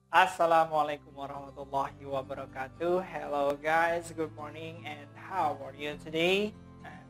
Assalamualaikum warahmatullahi wabarakatuh. Hello guys, good morning and how are you today? And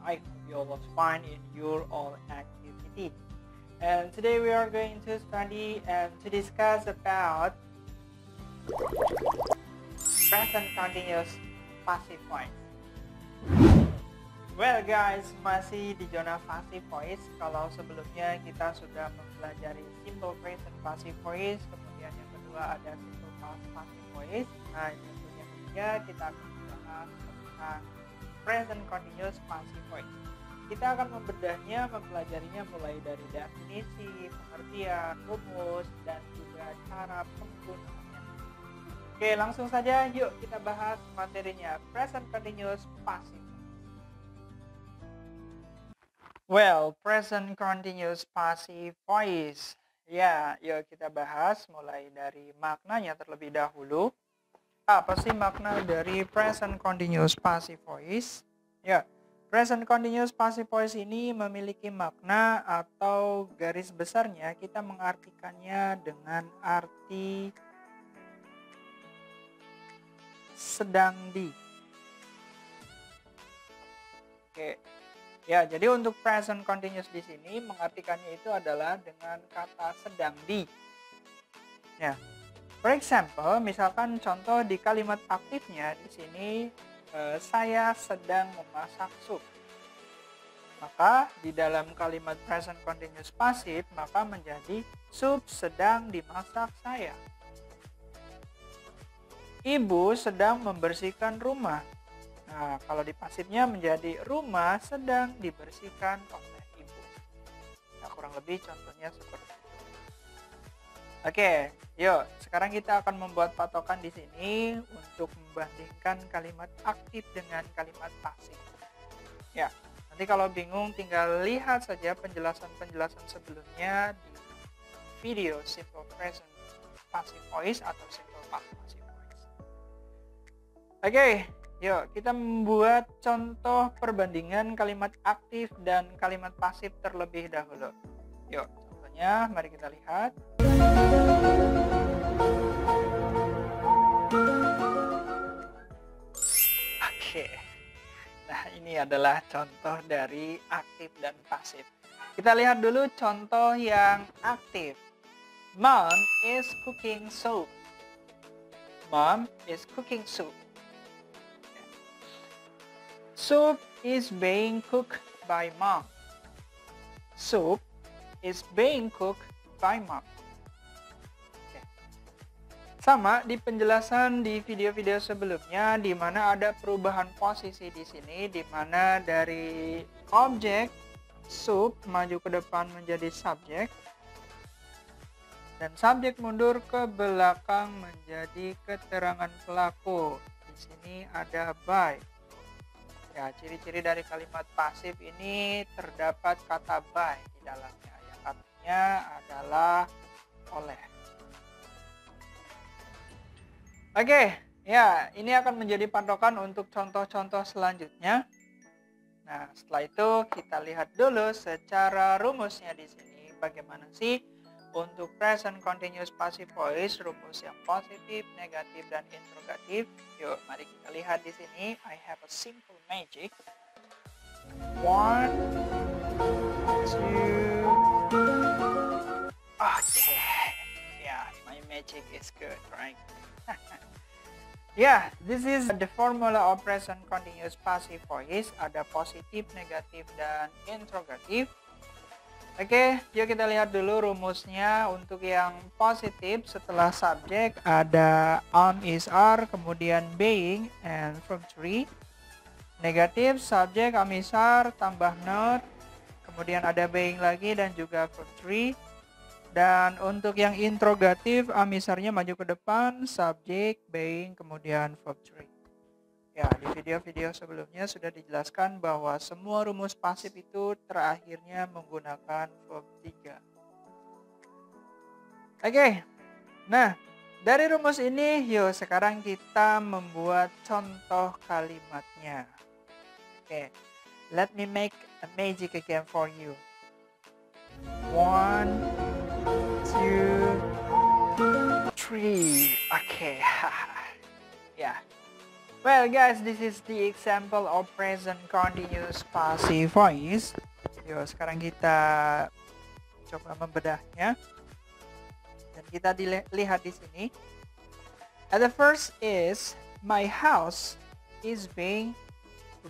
I hope you all was fine in your all activity. And today we are going to study and to discuss about present continuous passive voice. Well guys, masih di zona passive voice. Kalau sebelumnya kita sudah mempelajari simple present passive voice, kemudian yang kedua ada simple past passive voice. Nah, untuk yang ketiga kita akan membahas tentang present continuous passive voice. Kita akan membedahnya, mempelajarinya mulai dari definisi, pengertian, rumus, dan juga cara penggunaannya. Oke, langsung saja yuk kita bahas materinya present continuous passive. Well, present continuous passive voice. Ya, yuk kita bahas mulai dari maknanya terlebih dahulu. Apa sih makna dari present continuous passive voice? Ya, present continuous passive voice ini memiliki makna atau garis besarnya kita mengartikannya dengan arti sedang di. Oke. Ya, jadi untuk present continuous di sini mengartikannya itu adalah dengan kata sedang di. Ya. For example, misalkan contoh di kalimat aktifnya di sini saya sedang memasak sup. Maka di dalam kalimat present continuous passive maka menjadi sup sedang dimasak saya. Ibu sedang membersihkan rumah. Nah, kalau di pasifnya menjadi rumah sedang dibersihkan oleh ibu. Nah, kurang lebih contohnya seperti itu. Oke, yuk. Sekarang kita akan membuat patokan di sini untuk membandingkan kalimat aktif dengan kalimat pasif. Ya, nanti kalau bingung tinggal lihat saja penjelasan-penjelasan sebelumnya di video simple present passive voice atau simple past passive voice. Oke. Yuk, kita membuat contoh perbandingan kalimat aktif dan kalimat pasif terlebih dahulu. Yuk, contohnya mari kita lihat. Oke. Nah, ini adalah contoh dari aktif dan pasif. Kita lihat dulu contoh yang aktif. Mom is cooking soup. Mom is cooking soup. Soup is being cooked by mom. Soup is being cooked by mom. Oke. Sama di penjelasan di video-video sebelumnya di mana ada perubahan posisi di sini di mana dari objek soup maju ke depan menjadi subjek dan subjek mundur ke belakang menjadi keterangan pelaku. Di sini ada by. Ya, ciri-ciri dari kalimat pasif ini terdapat kata by di dalamnya yang artinya adalah oleh. Oke, ya ini akan menjadi patokan untuk contoh-contoh selanjutnya. Nah, setelah itu kita lihat dulu secara rumusnya di sini bagaimana sih untuk present continuous passive voice rumus yang positif, negatif, dan interrogatif. Yuk, mari kita lihat di sini. I have a simple magic. 1, 2. Okay. Yeah, my magic is good, right? Yeah, this is the formula of present continuous passive voice. Ada positif, negatif, dan interrogatif. Oke, yuk kita lihat dulu rumusnya. Untuk yang positif setelah subjek ada am is are, kemudian being and verb to be. Negatif subjek am is are tambah not, kemudian ada being lagi dan juga verb to be. Dan untuk yang interrogatif am is are-nya maju ke depan, subjek, being, kemudian verb to be. Ya, di video-video sebelumnya sudah dijelaskan bahwa semua rumus pasif itu terakhirnya menggunakan verb 3. Oke, nah dari rumus ini yuk sekarang kita membuat contoh kalimatnya. Oke, let me make a magic again for you. 1, 2, tree. Okay. Yeah. Well guys, this is the example of present continuous passive voice. Yuk, sekarang kita coba membedahnya. Dan kita lihat di sini. And the first is, my house is being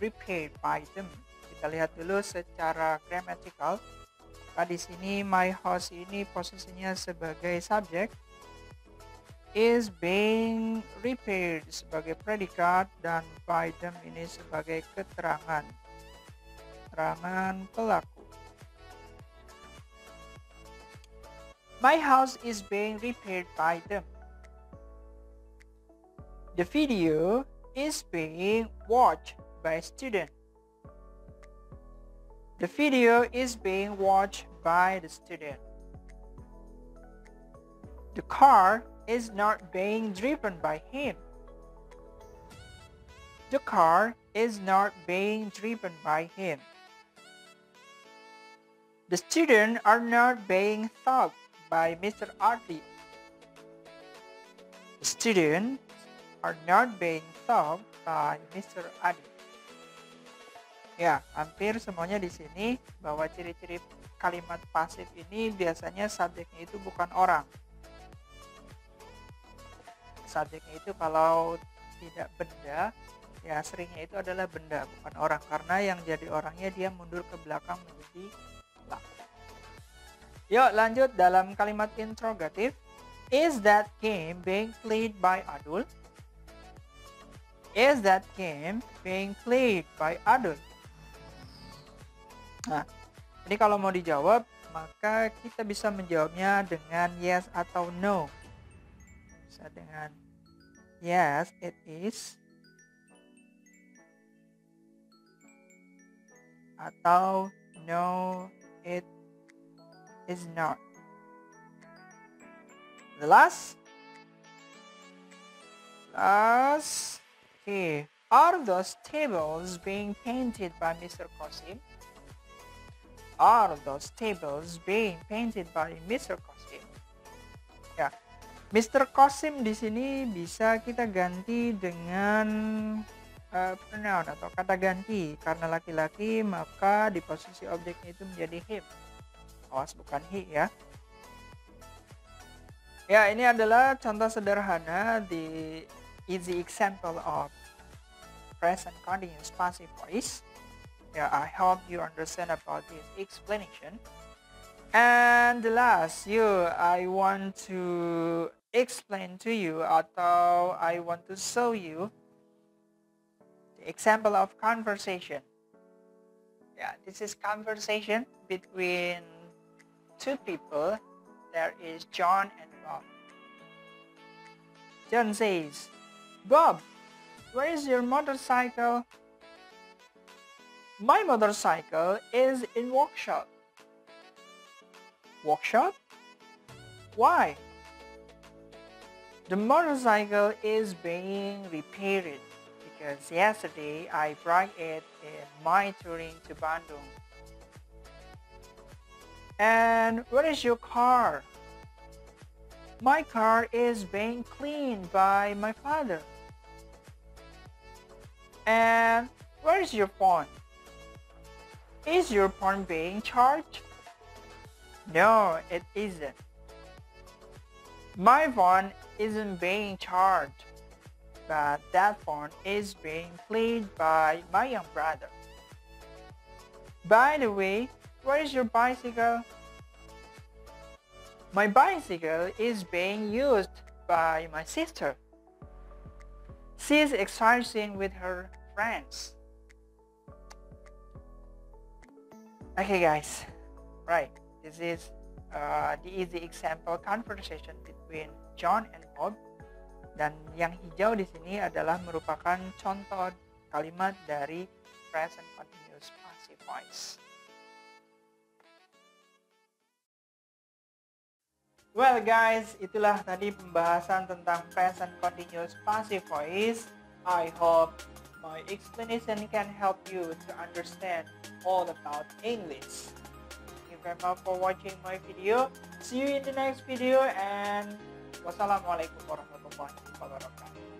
repaired by them. Kita lihat dulu secara grammatical. Maka di sini my house ini posisinya sebagai subjek, is being repaired sebagai predikat, dan by them ini sebagai keterangan pelaku. My house is being repaired by them. The video is being watched by a student. The video is being watched by the student. The car is not being driven by him. The car is not being driven by him. The students are not being taught by Mr. Ardi. The students are not being taught by Mr. Adi. Ya, hampir semuanya di sini bahwa ciri-ciri kalimat pasif ini biasanya subjeknya itu bukan orang. Subjeknya itu kalau tidak benda, ya seringnya itu adalah benda, bukan orang. Karena yang jadi orangnya dia mundur ke belakang menjadi pelaku. Yuk lanjut dalam kalimat interrogatif. Is that game being played by adult? Is that game being played by adult? Nah, ini kalau mau dijawab, maka kita bisa menjawabnya dengan yes atau no. Bisa dengan yes, it is. Atau no, it is not. The last. Okay. Are those tables being painted by Mr. Qasim? Are those tables being painted by Mr. Qasim? Ya, Mr. Qasim di sini bisa kita ganti dengan pronoun atau kata ganti. Karena laki-laki, maka di posisi objeknya itu menjadi him. Awas, bukan he ya. Ya, ini adalah contoh sederhana the easy example of present continuous passive voice. Yeah, I hope you understand about this explanation. And the last, I want to explain to you atau I want to show you the example of conversation. Yeah, this is conversation between two people. There is John and Bob. John says, Bob, where is your motorcycle? My motorcycle is in workshop. Workshop? Why? The motorcycle is being repaired because yesterday I brought it in my touring to Bandung. And where is your car? My car is being cleaned by my father. And where is your phone? Is your phone being charged? No, it isn't. My phone isn't being charged, but that phone is being played by my young brother. By the way, where is your bicycle? My bicycle is being used by my sister. She's exercising with her friends. Okay guys, right, this is the easy example conversation between John and Bob. Dan yang hijau di sini adalah merupakan contoh kalimat dari present continuous passive voice. Well guys, itulah tadi pembahasan tentang present continuous passive voice. I hope my explanation can help you to understand all about English. Thank you very much for watching my video. See you in the next video and Wassalamualaikum warahmatullahi wabarakatuh.